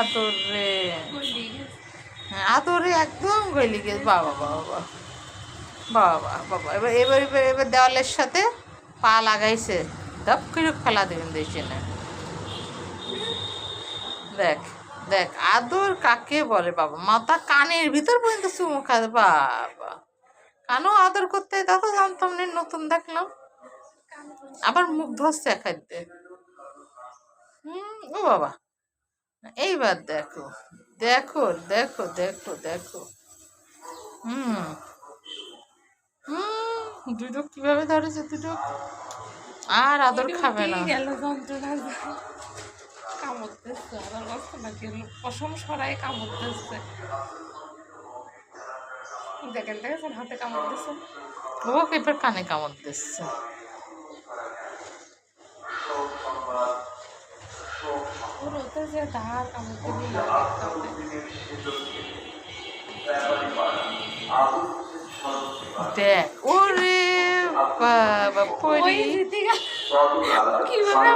আদর রে, আদরে একদম গলি গেছে। বাবা বাবা বাবা বাবা, এবার এবার এবার এবার দেওয়ালের সাথে পা লাগাইছে, দপ করে ফেলা দেবেন দেশে না। দেখ দেখ আদর কাকে বলে বাবা, মাথা কানের ভিতর পর্যন্ত চুমু খাবে বাবা। কানও আদর করতে তা তো জানতাম না, নতুন দেখলাম। আবার মুখ ধরছে খাইতে। ও বাবা, এইবার দেখো দেখো দেখো দেখো দেখো। হুম দুটো কিভাবে ধরেছে দুটো, আর আদর খাবে না। গেল যন্ত্রণা কামড়তেছে, আদর করছে নাকি পশম সরাই কামড়তেছে। দেখেন দেখেছেন হাতে কামড়তেছে, ও এবার কানে কামড় দিচ্ছে। ওর ওতে যে ধার কামড়তে নিয়ে দেখ ওরে বাবা পরি কিভাবে